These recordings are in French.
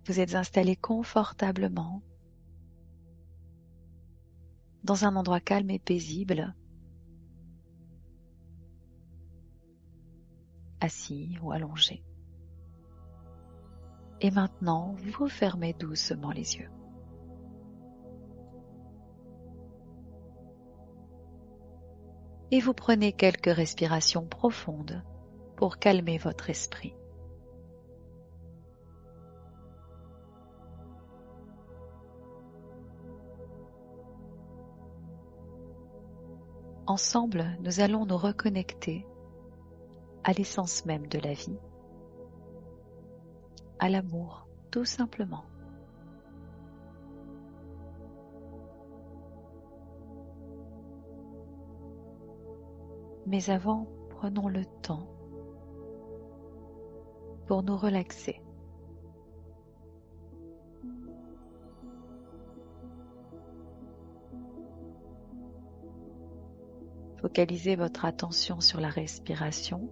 Vous êtes installé confortablement dans un endroit calme et paisible, assis ou allongé. Et maintenant, vous fermez doucement les yeux. Et vous prenez quelques respirations profondes pour calmer votre esprit. Ensemble, nous allons nous reconnecter à l'essence même de la vie, à l'amour, tout simplement. Mais avant, prenons le temps pour nous relaxer. Focalisez votre attention sur la respiration.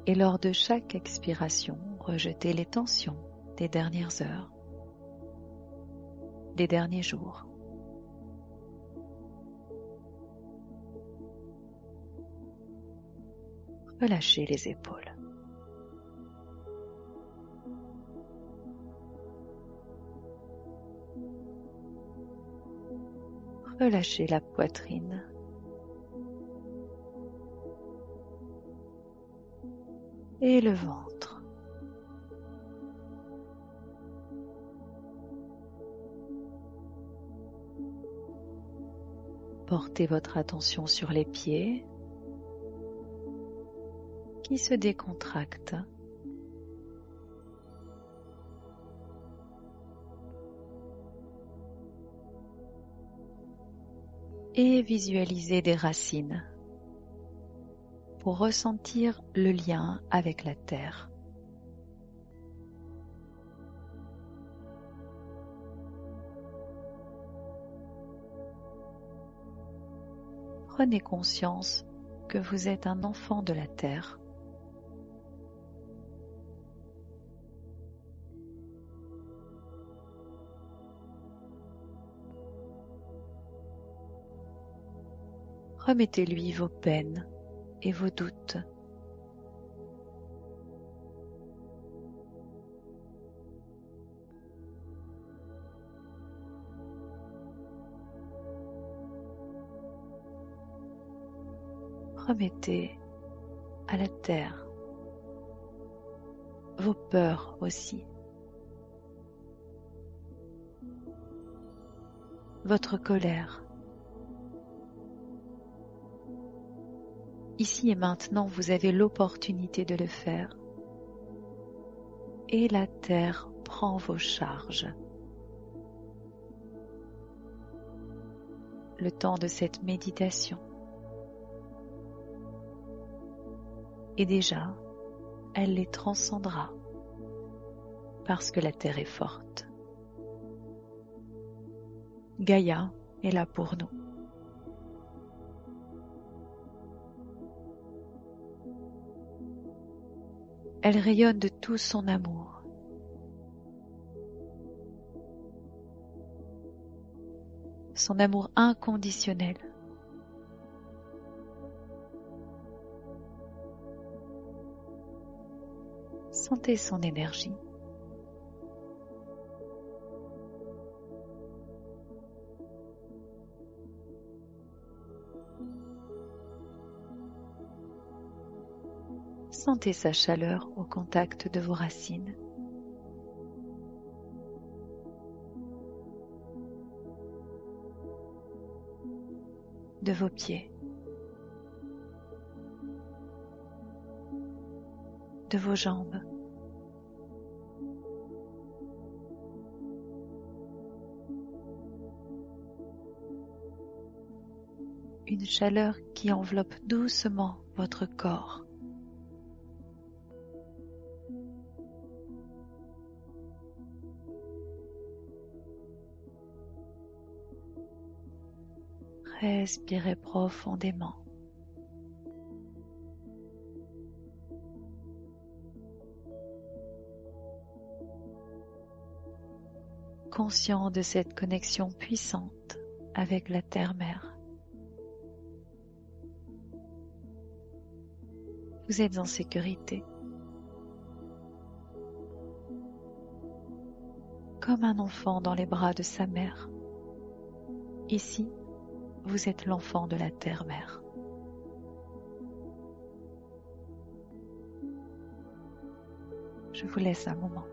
Et lors de chaque expiration, rejetez les tensions des dernières heures, des derniers jours. Relâchez les épaules. Relâchez la poitrine. Et le ventre. Portez votre attention sur les pieds qui se décontractent. Et visualisez des racines pour ressentir le lien avec la terre. Prenez conscience que vous êtes un enfant de la terre. Remettez-lui vos peines et vos doutes. Remettez à la terre vos peurs aussi, votre colère. Ici et maintenant, vous avez l'opportunité de le faire et la terre prend vos charges. Le temps de cette méditation. Et déjà, elle les transcendra parce que la terre est forte. Gaïa est là pour nous. Elle rayonne de tout son amour. Son amour inconditionnel. Sentez son énergie. Sentez sa chaleur au contact de vos racines. De vos pieds. De vos jambes. Une chaleur qui enveloppe doucement votre corps. Respirez profondément. conscient de cette connexion puissante avec la Terre-Mère. Vous êtes en sécurité, comme un enfant dans les bras de sa mère. Ici, vous êtes l'enfant de la Terre-Mère. Je vous laisse un moment.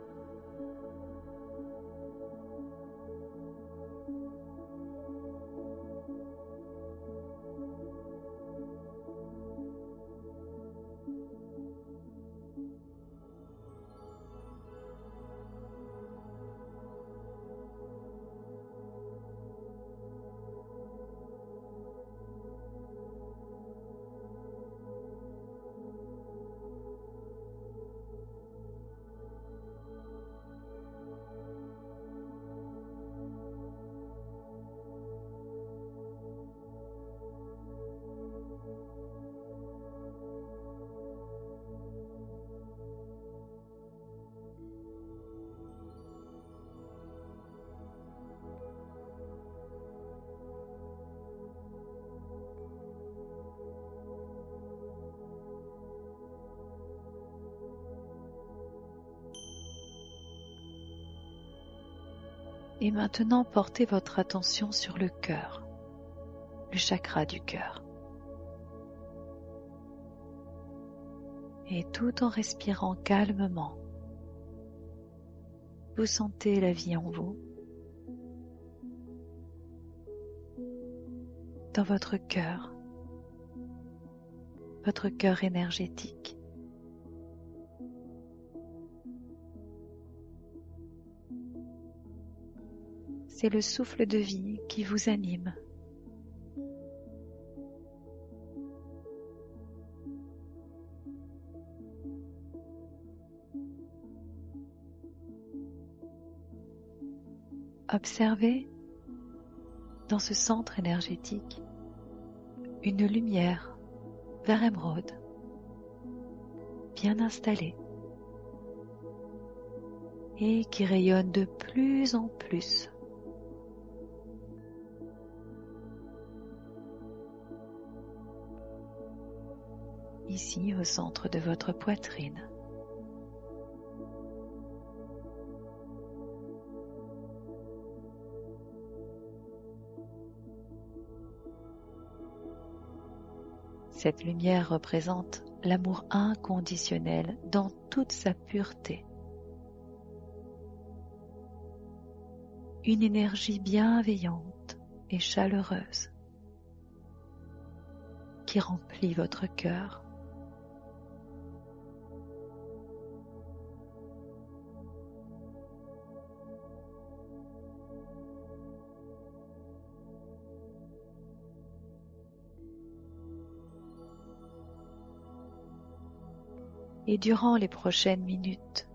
Et maintenant, portez votre attention sur le cœur, le chakra du cœur. Et tout en respirant calmement, vous sentez la vie en vous, dans votre cœur énergétique. C'est le souffle de vie qui vous anime. Observez dans ce centre énergétique une lumière vert émeraude bien installée et qui rayonne de plus en plus. Ici au centre de votre poitrine. Cette lumière représente l'amour inconditionnel dans toute sa pureté. Une énergie bienveillante et chaleureuse qui remplit votre cœur. Et durant les prochaines minutes,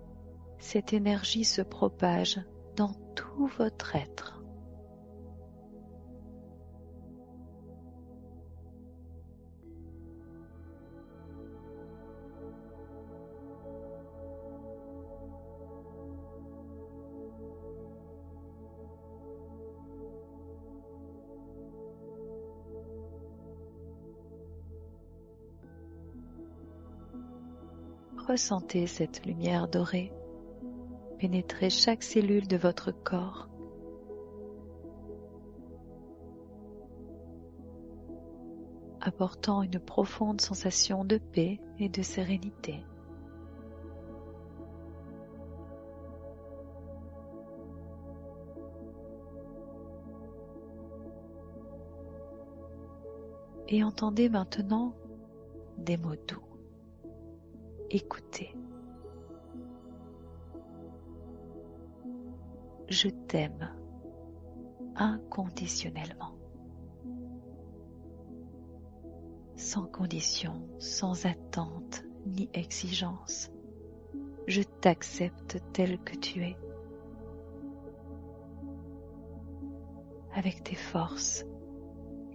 cette énergie se propage dans tout votre être. Ressentez cette lumière dorée pénétrer chaque cellule de votre corps. Apportant une profonde sensation de paix et de sérénité. Et entendez maintenant des mots doux. Écoutez. Je t'aime inconditionnellement. Sans condition, sans attente ni exigence. Je t'accepte tel que tu es. Avec tes forces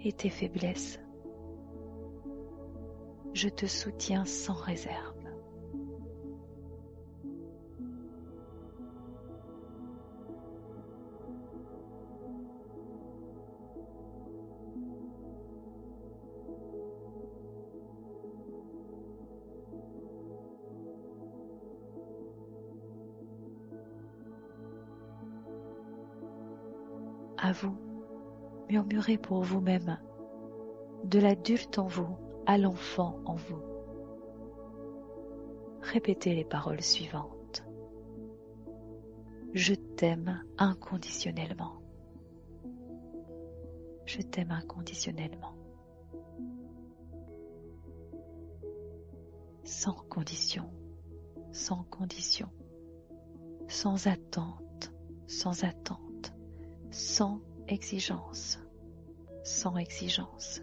et tes faiblesses. Je te soutiens sans réserve. À vous, murmurez pour vous-même, de l'adulte en vous à l'enfant en vous. Répétez les paroles suivantes. Je t'aime inconditionnellement. Je t'aime inconditionnellement. Sans condition, sans condition, sans attente, sans attente, sans exigence, sans exigence.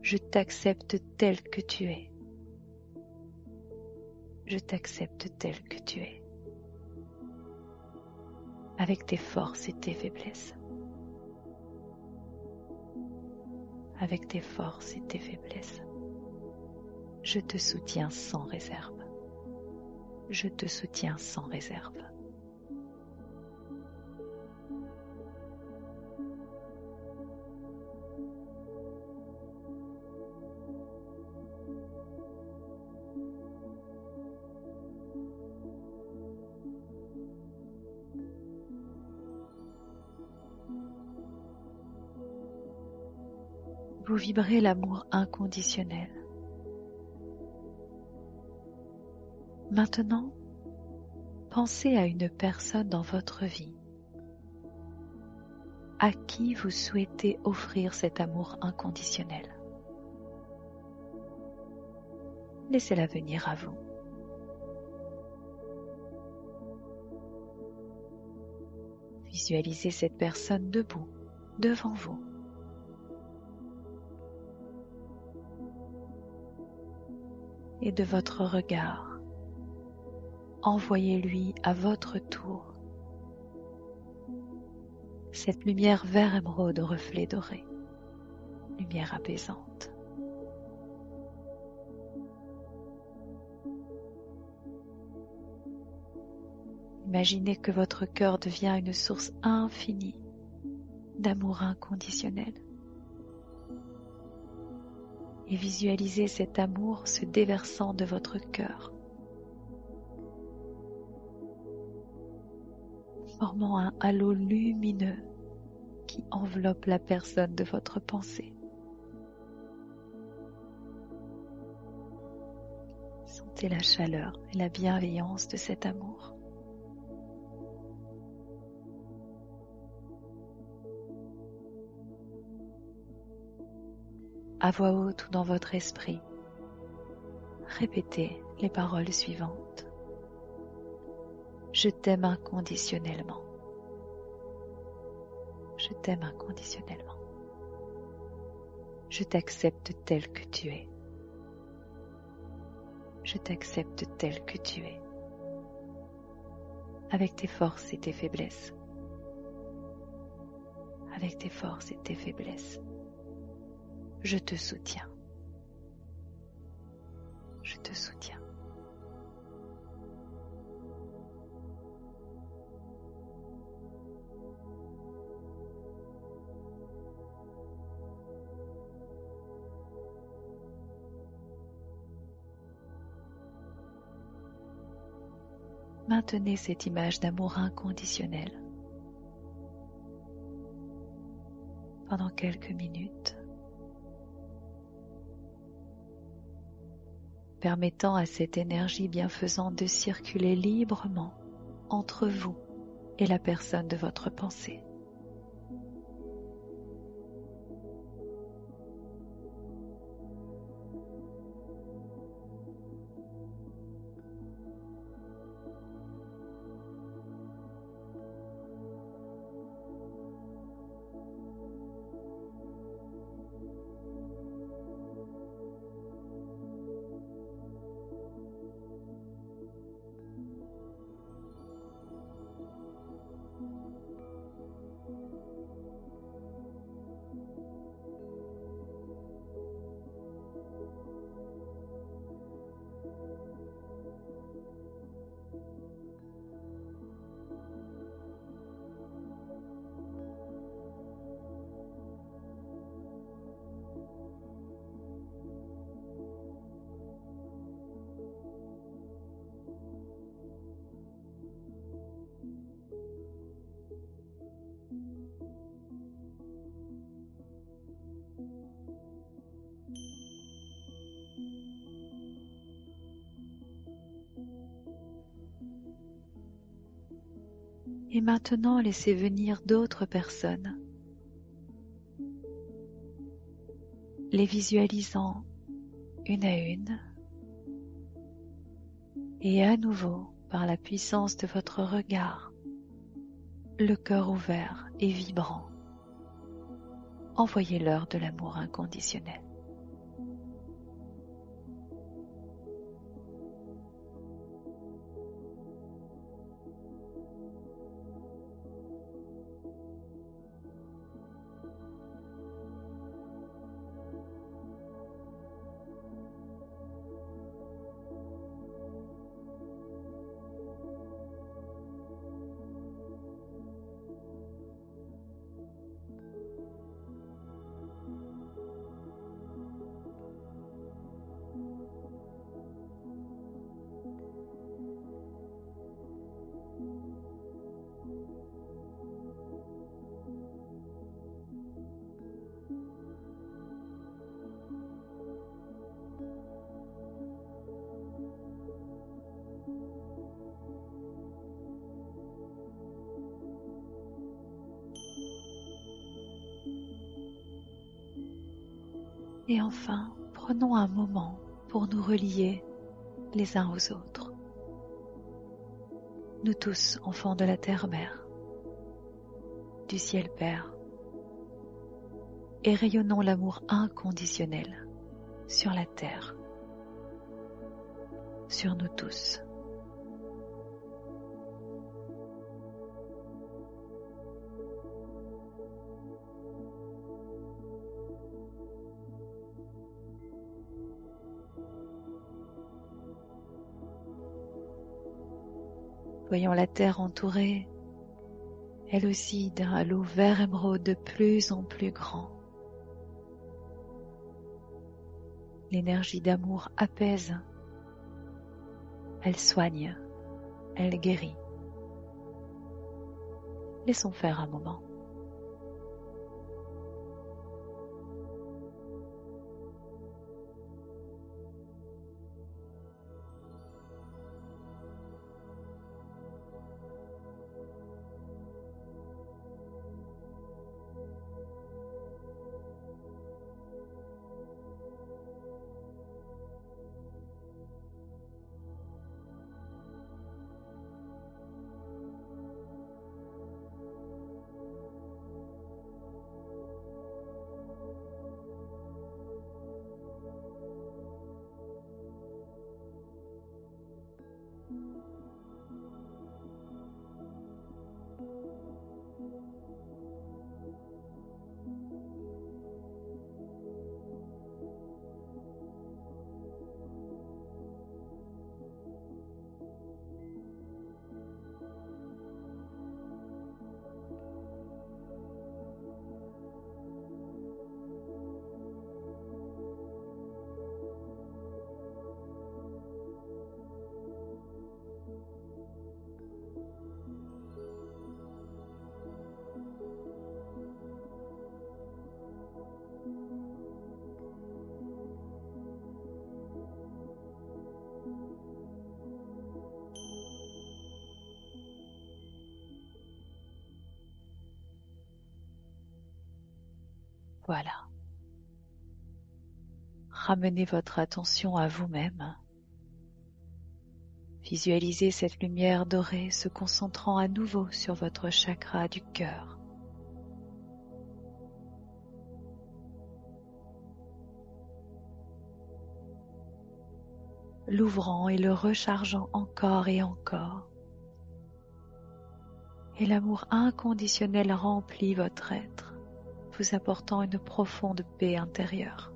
Je t'accepte tel que tu es. Je t'accepte tel que tu es. Avec tes forces et tes faiblesses. Avec tes forces et tes faiblesses. Je te soutiens sans réserve. Je te soutiens sans réserve. Vous vibrez l'amour inconditionnel. Maintenant, pensez à une personne dans votre vie à qui vous souhaitez offrir cet amour inconditionnel. Laissez-la venir à vous. Visualisez cette personne debout, devant vous. Et de votre regard, envoyez-lui à votre tour cette lumière vert émeraude au reflet doré, lumière apaisante. Imaginez que votre cœur devient une source infinie d'amour inconditionnel. Et visualisez cet amour se déversant de votre cœur, formant un halo lumineux qui enveloppe la personne de votre pensée. Sentez la chaleur et la bienveillance de cet amour. À voix haute ou dans votre esprit, répétez les paroles suivantes. Je t'aime inconditionnellement. Je t'aime inconditionnellement. Je t'accepte tel que tu es. Je t'accepte tel que tu es. Avec tes forces et tes faiblesses. Avec tes forces et tes faiblesses. Je te soutiens. Je te soutiens. Maintenez cette image d'amour inconditionnel pendant quelques minutes, permettant à cette énergie bienfaisante de circuler librement entre vous et la personne de votre pensée. maintenant laissez venir d'autres personnes, les visualisant une à une, et à nouveau, par la puissance de votre regard, le cœur ouvert et vibrant, envoyez-leur de l'amour inconditionnel. Et enfin, prenons un moment pour nous relier les uns aux autres. Nous tous, enfants de la Terre-Mère, du Ciel Père, et rayonnons l'amour inconditionnel sur la Terre, sur nous tous. Voyons la Terre entourée, elle aussi, d'un halo vert émeraude de plus en plus grand. L'énergie d'amour apaise, elle soigne, elle guérit. Laissons faire un moment. Voilà. Ramenez votre attention à vous-même. Visualisez cette lumière dorée se concentrant à nouveau sur votre chakra du cœur. L'ouvrant et le rechargeant encore et encore. Et l'amour inconditionnel remplit votre être, vous apportant une profonde paix intérieure.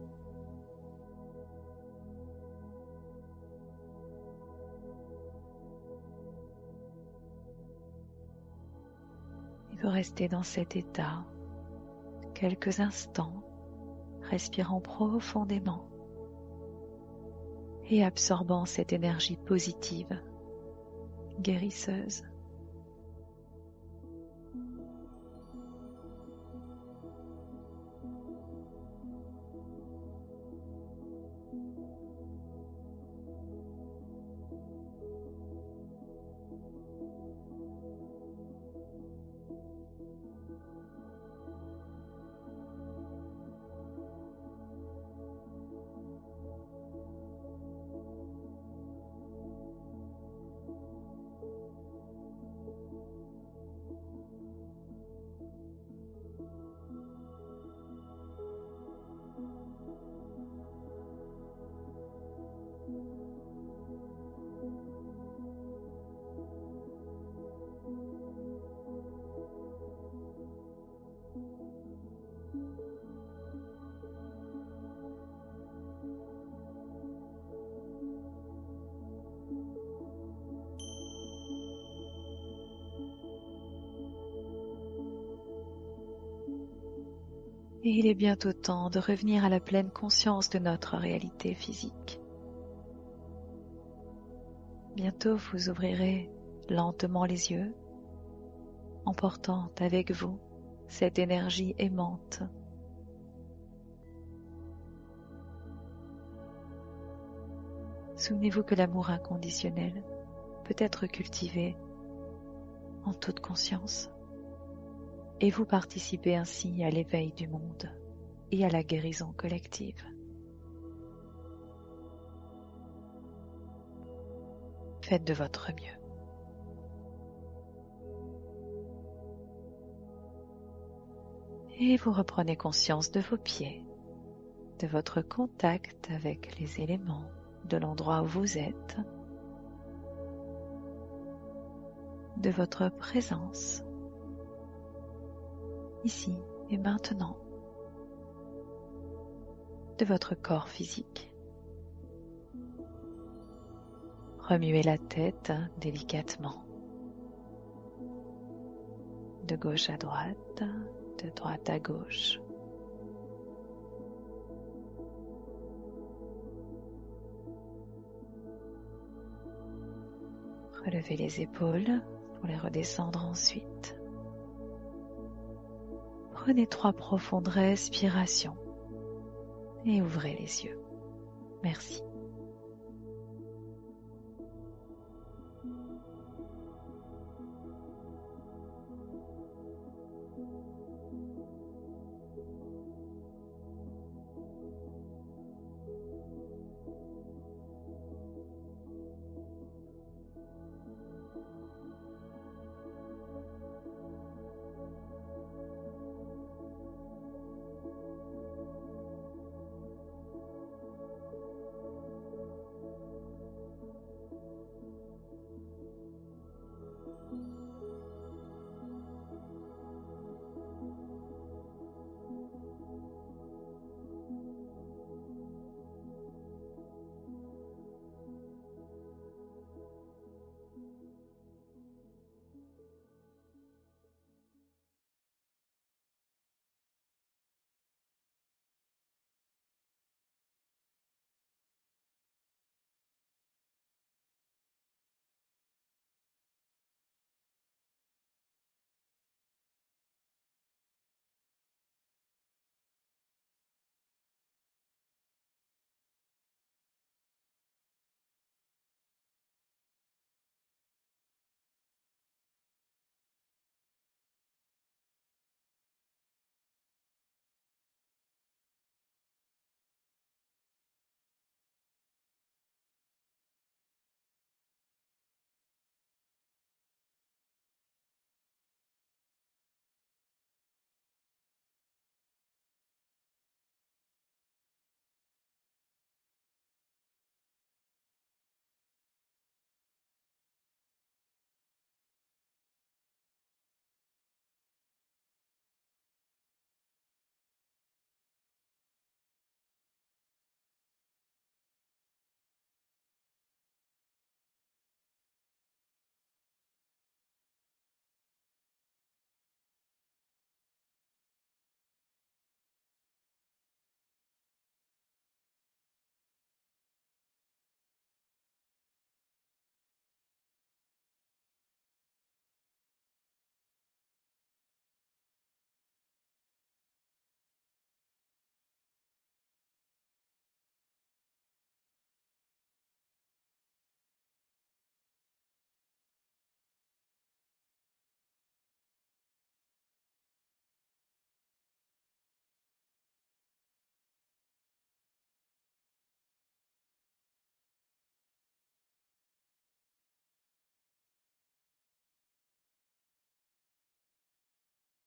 Et vous restez dans cet état quelques instants, respirant profondément et absorbant cette énergie positive, guérisseuse. Et il est bientôt temps de revenir à la pleine conscience de notre réalité physique. Bientôt vous ouvrirez lentement les yeux, emportant avec vous cette énergie aimante. Souvenez-vous que l'amour inconditionnel peut être cultivé en toute conscience et vous participez ainsi à l'éveil du monde et à la guérison collective. Faites de votre mieux. Et vous reprenez conscience de vos pieds, de votre contact avec les éléments, de l'endroit où vous êtes, de votre présence, ici et maintenant, de votre corps physique. Remuez la tête délicatement, de gauche à droite, de droite à gauche. Relevez les épaules pour les redescendre ensuite. Prenez 3 profondes respirations et ouvrez les yeux. Merci.